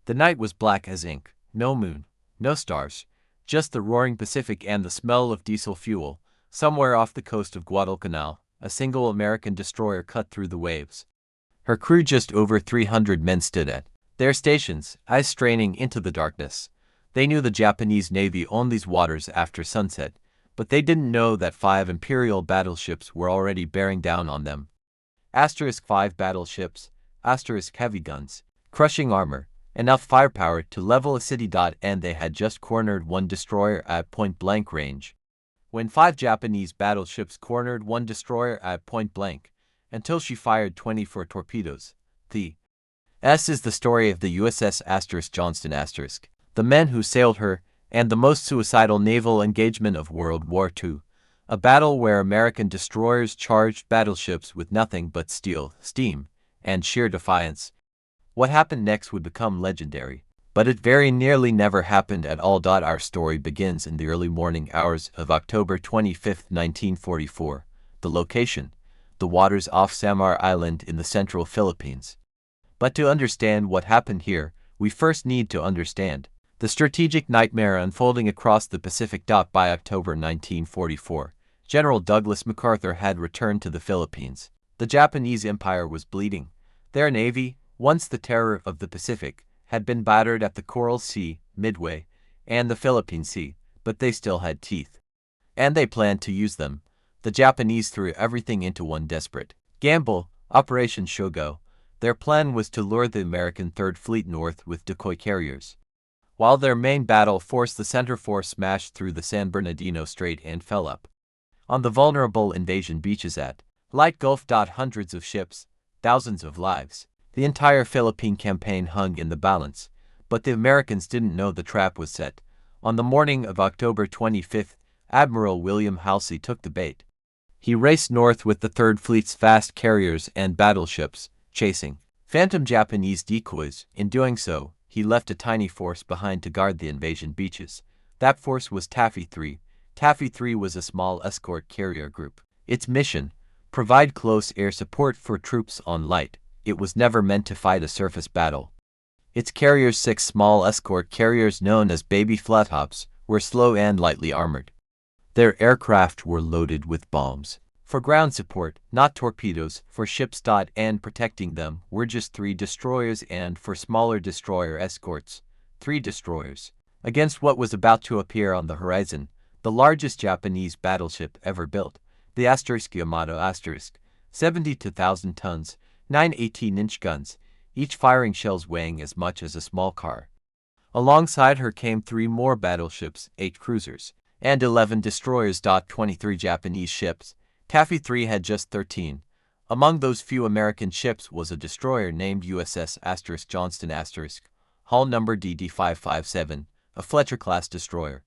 The night was black as ink, no moon, no stars, just the roaring Pacific and the smell of diesel fuel. Somewhere off the coast of Guadalcanal, a single American destroyer cut through the waves. Her crew, just over 300 men, stood at their stations, eyes straining into the darkness. They knew the Japanese Navy owned these waters after sunset, but they didn't know that 5 Imperial battleships were already bearing down on them. *5 battleships, *heavy guns, crushing armor, enough firepower to level a city. And they had just cornered one destroyer at point-blank range. When 5 Japanese battleships cornered one destroyer at point-blank, until she fired 24 torpedoes. The S is the story of the USS Johnston *, the men who sailed her, and the most suicidal naval engagement of World War II. A battle where American destroyers charged battleships with nothing but steel, steam, and sheer defiance. What happened next would become legendary, but it very nearly never happened at all. Our story begins in the early morning hours of October 25, 1944. The location: the waters off Samar Island in the central Philippines. But to understand what happened here, we first need to understand the strategic nightmare unfolding across the Pacific. By October 1944, General Douglas MacArthur had returned to the Philippines. The Japanese Empire was bleeding. Their navy, once the terror of the Pacific, had been battered at the Coral Sea, Midway, and the Philippine Sea, but they still had teeth. And they planned to use them. The Japanese threw everything into one desperate gamble, Operation Shogo. Their plan was to lure the American Third Fleet north with decoy carriers. While their main battle force, the center force, smashed through the San Bernardino Strait and fell up on the vulnerable invasion beaches at Light Gulf. Hundreds of ships, thousands of lives. The entire Philippine campaign hung in the balance, but the Americans didn't know the trap was set. On the morning of October 25, Admiral William Halsey took the bait. He raced north with the Third Fleet's fast carriers and battleships, chasing phantom Japanese decoys. In doing so, he left a tiny force behind to guard the invasion beaches. That force was Taffy 3. Taffy 3 was a small escort carrier group. Its mission: provide close air support for troops on light. It was never meant to fight a surface battle. Its carriers, 6 small escort carriers known as baby flattops, were slow and lightly armored. Their aircraft were loaded with bombs for ground support, not torpedoes for ships. And protecting them were just 3 destroyers, and for smaller destroyer escorts, 3 destroyers. Against what was about to appear on the horizon, the largest Japanese battleship ever built, the Yamato 72,000 tons, 9 18-inch guns, each firing shells weighing as much as a small car. Alongside her came 3 more battleships, 8 cruisers, and 11 destroyers. 23 Japanese ships. Taffy 3 had just 13. Among those few American ships was a destroyer named USS Johnston hull number DD557, a Fletcher-Class destroyer.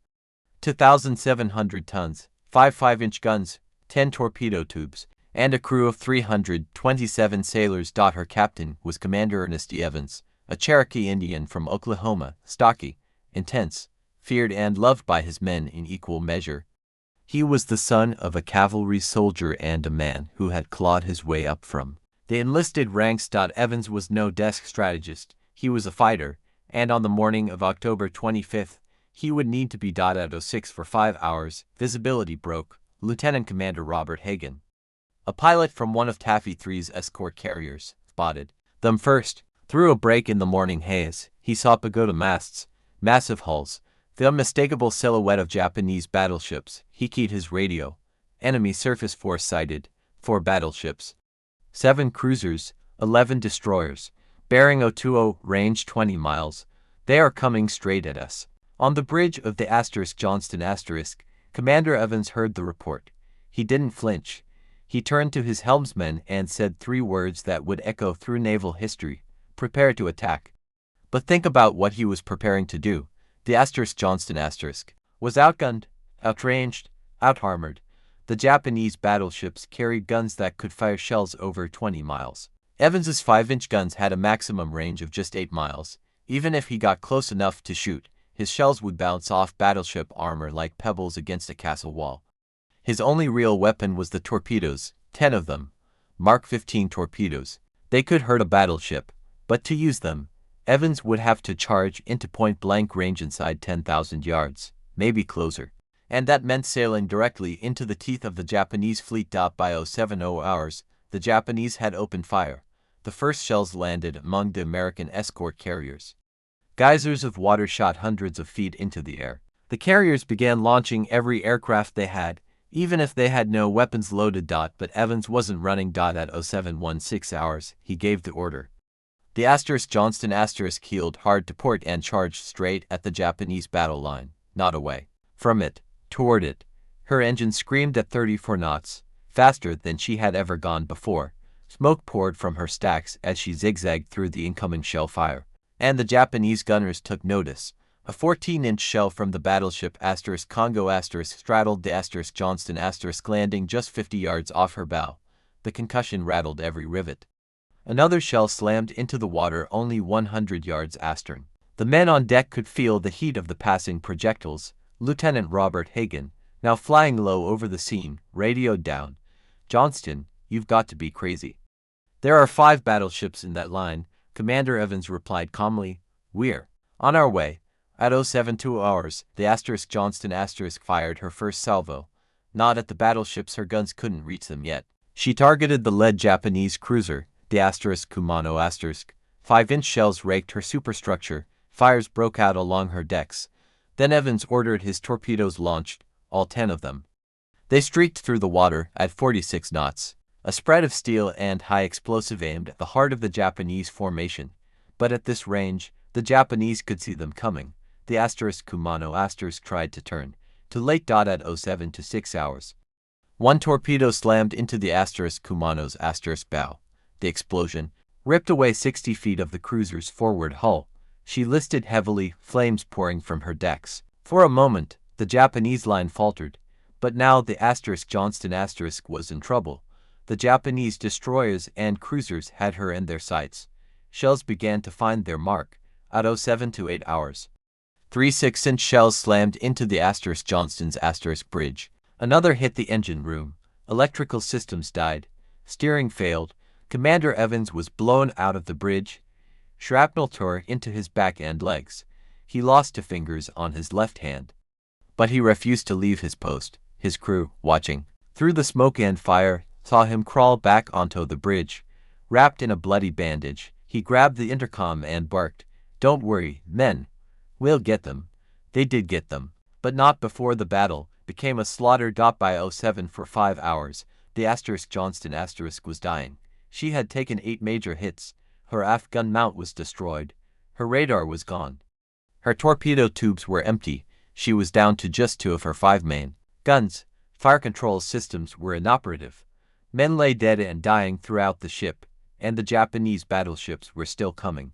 2,700 tons, 5 5-inch guns, 10 torpedo tubes, and a crew of 327 sailors. Her captain was Commander Ernest E. Evans, a Cherokee Indian from Oklahoma, stocky, intense, feared and loved by his men in equal measure. He was the son of a cavalry soldier and a man who had clawed his way up from the enlisted ranks. Evans was no desk strategist, he was a fighter, and on the morning of October 25th, he would need to be at 06 for 5 hours. Visibility broke. Lieutenant Commander Robert Hagan, a pilot from one of Taffy 3's escort carriers, spotted them first. Through a break in the morning haze, he saw pagoda masts, massive hulls, the unmistakable silhouette of Japanese battleships. He keyed his radio. Enemy surface force sighted, 4 battleships, 7 cruisers, 11 destroyers, bearing 020, range 20 miles. They are coming straight at us. On the bridge of the Johnston Commander Evans heard the report. He didn't flinch. He turned to his helmsman and said 3 words that would echo through naval history: prepare to attack. But think about what he was preparing to do. The Johnston was outgunned, outranged, outarmored. The Japanese battleships carried guns that could fire shells over 20 miles. Evans's 5-inch guns had a maximum range of just 8 miles. Even if he got close enough to shoot, his shells would bounce off battleship armor like pebbles against a castle wall. His only real weapon was the torpedoes, 10 of them, Mark 15 torpedoes. They could hurt a battleship, but to use them, Evans would have to charge into point-blank range inside 10,000 yards, maybe closer. And that meant sailing directly into the teeth of the Japanese fleet. By 07 hours, the Japanese had opened fire. The first shells landed among the American escort carriers. Geysers of water shot hundreds of feet into the air. The carriers began launching every aircraft they had, even if they had no weapons loaded. But Evans wasn't running. At 07:16 hours, he gave the order. The Johnston heeled hard to port and charged straight at the Japanese battle line, not away from it, toward it. Her engine screamed at 34 knots, faster than she had ever gone before. Smoke poured from her stacks as she zigzagged through the incoming shell fire. And the Japanese gunners took notice. A 14-inch shell from the battleship Congo straddled the Johnston landing just 50 yards off her bow. The concussion rattled every rivet. Another shell slammed into the water only 100 yards astern. The men on deck could feel the heat of the passing projectiles. Lieutenant Robert Hagen, now flying low over the scene, radioed down, "Johnston, you've got to be crazy. There are 5 battleships in that line." Commander Evans replied calmly, "We're on our way." At 07:02 hours, the Johnston fired her first salvo. Not at the battleships, her guns couldn't reach them yet. She targeted the lead Japanese cruiser, the Kumano. 5-inch shells raked her superstructure. Fires broke out along her decks. Then Evans ordered his torpedoes launched, all 10 of them. They streaked through the water at 46 knots. A spread of steel and high explosive aimed at the heart of the Japanese formation. But at this range, the Japanese could see them coming. The Kumano tried to turn. Too late. At 07:06 hours. One torpedo slammed into the Kumano's bow. The explosion ripped away 60 feet of the cruiser's forward hull. She listed heavily, flames pouring from her decks. For a moment, the Japanese line faltered. But now the Johnston was in trouble. The Japanese destroyers and cruisers had her in their sights. Shells began to find their mark. At 07:08 hours. 3 6-inch shells slammed into the Johnston's bridge. Another hit the engine room. Electrical systems died. Steering failed. Commander Evans was blown out of the bridge. Shrapnel tore into his back and legs. He lost 2 fingers on his left hand. But he refused to leave his post. His crew, watching through the smoke and fire, saw him crawl back onto the bridge. Wrapped in a bloody bandage, he grabbed the intercom and barked, "Don't worry, men. We'll get them." They did get them, but not before the battle became a slaughter. By 07 for 5 hours, the Johnston was dying. She had taken 8 major hits. Her aft gun mount was destroyed. Her radar was gone. Her torpedo tubes were empty. She was down to just 2 of her 5 main guns. Fire control systems were inoperative. Men lay dead and dying throughout the ship, and the Japanese battleships were still coming.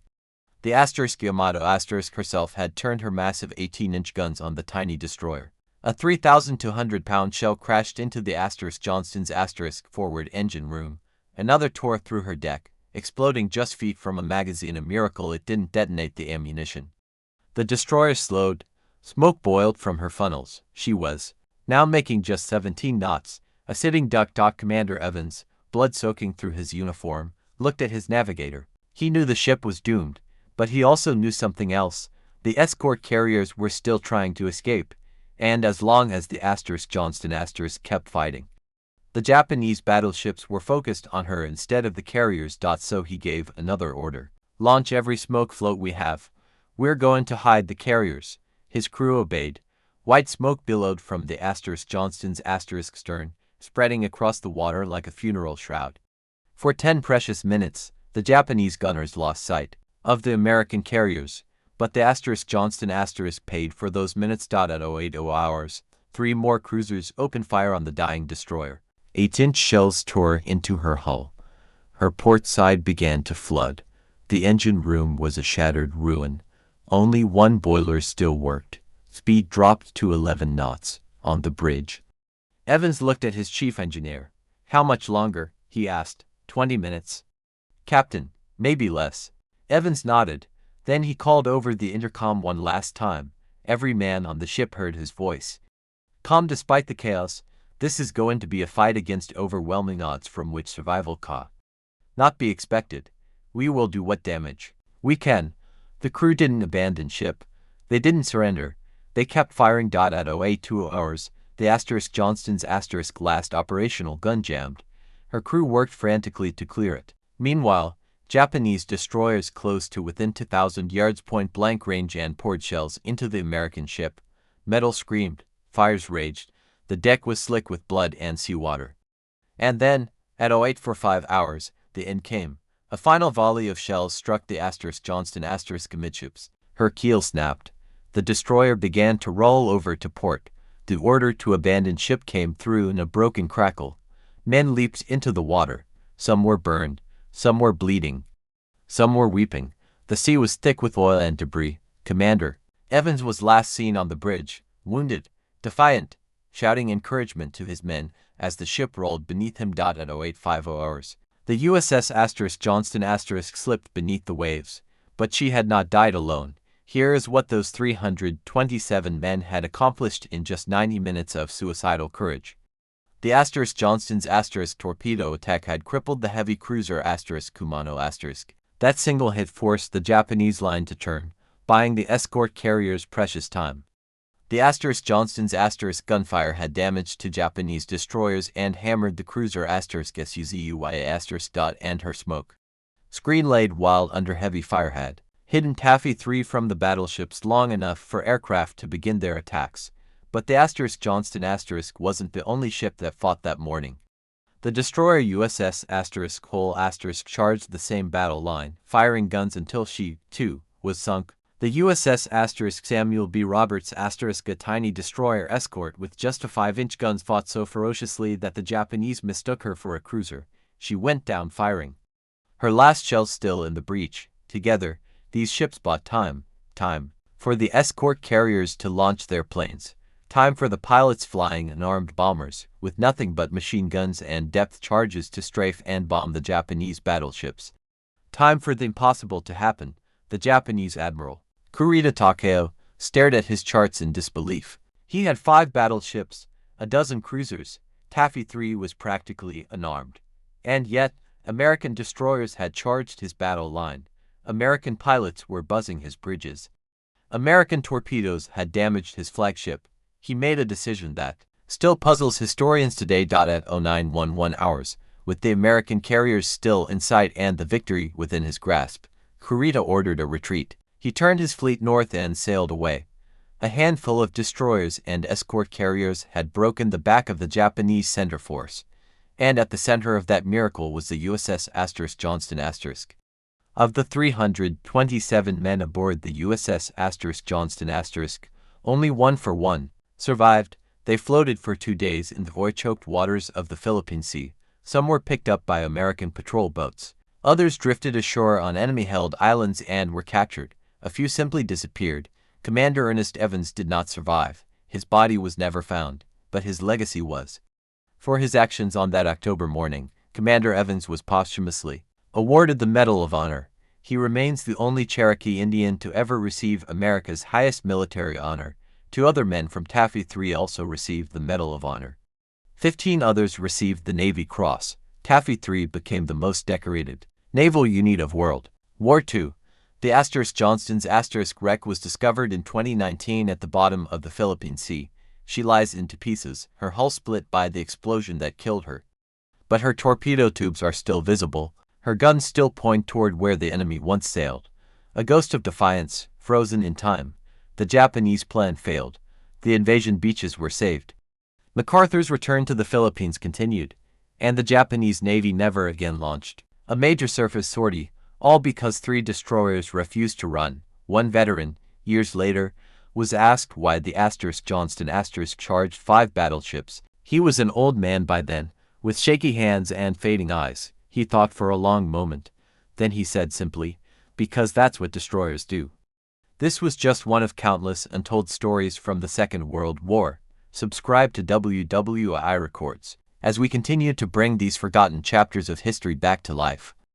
The Yamato herself had turned her massive 18-inch guns on the tiny destroyer. A 3,200-pound shell crashed into the Johnston's forward engine room. Another tore through her deck, exploding just feet from a magazine. A miracle it didn't detonate the ammunition. The destroyer slowed. Smoke boiled from her funnels. She was now making just 17 knots. A sitting duck. Commander Evans, blood soaking through his uniform, looked at his navigator. He knew the ship was doomed, but he also knew something else. The escort carriers were still trying to escape, and as long as the Johnston kept fighting, the Japanese battleships were focused on her instead of the carriers. So he gave another order. "Launch every smoke float we have. We're going to hide the carriers." His crew obeyed. White smoke billowed from the Johnston's stern, spreading across the water like a funeral shroud. For 10 precious minutes, the Japanese gunners lost sight of the American carriers, but the Johnston paid for those minutes. At 08:00 hours, 3 more cruisers opened fire on the dying destroyer. 8-inch shells tore into her hull. Her port side began to flood. The engine room was a shattered ruin. Only 1 boiler still worked. Speed dropped to 11 knots on the bridge. Evans looked at his chief engineer. "How much longer?" he asked. 20 minutes. "Captain, maybe less." Evans nodded. Then he called over the intercom one last time. Every man on the ship heard his voice. "Calm despite the chaos. This is going to be a fight against overwhelming odds from which survival not be expected. We will do what damage we can. The crew didn't abandon ship. They didn't surrender. They kept firing. At 08:02 hours, the Johnston's last operational gun jammed. Her crew worked frantically to clear it. Meanwhile, Japanese destroyers close to within 2,000 yards point-blank range and poured shells into the American ship. Metal screamed, fires raged, the deck was slick with blood and seawater. And then, at 08:45 hours, the end came. A final volley of shells struck the Johnston amidships. Her keel snapped. The destroyer began to roll over to port. The order to abandon ship came through in a broken crackle. Men leaped into the water. Some were burned. Some were bleeding. Some were weeping. The sea was thick with oil and debris. Commander Evans was last seen on the bridge, wounded, defiant, shouting encouragement to his men as the ship rolled beneath him. At 08:50 hours, the USS Johnston slipped beneath the waves. But she had not died alone. Here is what those 327 men had accomplished in just 90 minutes of suicidal courage. The Johnston's torpedo attack had crippled the heavy cruiser Kumano *. That single hit forced the Japanese line to turn, buying the escort carrier's precious time. The Johnston's gunfire had damage to Japanese destroyers and hammered the cruiser Suzuya and her smoke screen laid wild under heavy fire had hidden Taffy 3 from the battleships long enough for aircraft to begin their attacks. But the Johnston wasn't the only ship that fought that morning. The destroyer USS Cole charged the same battle line, firing guns until she, too, was sunk. The USS Samuel B. Roberts a tiny destroyer escort with just a 5-inch guns fought so ferociously that the Japanese mistook her for a cruiser. She went down firing. Her last shells still in the breach. Together, these ships bought time for the escort carriers to launch their planes. Time for the pilots flying unarmed bombers, with nothing but machine guns and depth charges to strafe and bomb the Japanese battleships. Time for the impossible to happen. The Japanese admiral, Kurita Takeo, stared at his charts in disbelief. He had 5 battleships, a dozen cruisers. Taffy 3 was practically unarmed. And yet, American destroyers had charged his battle line. American pilots were buzzing his bridges. American torpedoes had damaged his flagship. He made a decision that still puzzles historians today. At 09:11 hours, with the American carriers still in sight and the victory within his grasp, Kurita ordered a retreat. He turned his fleet north and sailed away. A handful of destroyers and escort carriers had broken the back of the Japanese center force, and at the center of that miracle was the USS Johnston *. Of the 327 men aboard the USS Johnston *, only 1 survived. They floated for 2 days in the oil-choked waters of the Philippine Sea. Some were picked up by American patrol boats. Others drifted ashore on enemy-held islands and were captured. A few simply disappeared. Commander Ernest Evans did not survive. His body was never found, but his legacy was. For his actions on that October morning, Commander Evans was posthumously awarded the Medal of Honor. He remains the only Cherokee Indian to ever receive America's highest military honor. 2 other men from Taffy 3 also received the Medal of Honor. 15 others received the Navy Cross. Taffy 3 became the most decorated naval unit of World War II. The Johnston's wreck was discovered in 2019 at the bottom of the Philippine Sea. She lies in 2 pieces, her hull split by the explosion that killed her. But her torpedo tubes are still visible. Her guns still point toward where the enemy once sailed. A ghost of defiance, frozen in time. The Japanese plan failed. The invasion beaches were saved. MacArthur's return to the Philippines continued, and the Japanese Navy never again launched a major surface sortie, all because 3 destroyers refused to run. One veteran, years later, was asked why the Johnston charged 5 battleships. He was an old man by then, with shaky hands and fading eyes. He thought for a long moment. Then he said simply, "Because that's what destroyers do." This was just one of countless untold stories from the Second World War. Subscribe to WWI Records as we continue to bring these forgotten chapters of history back to life.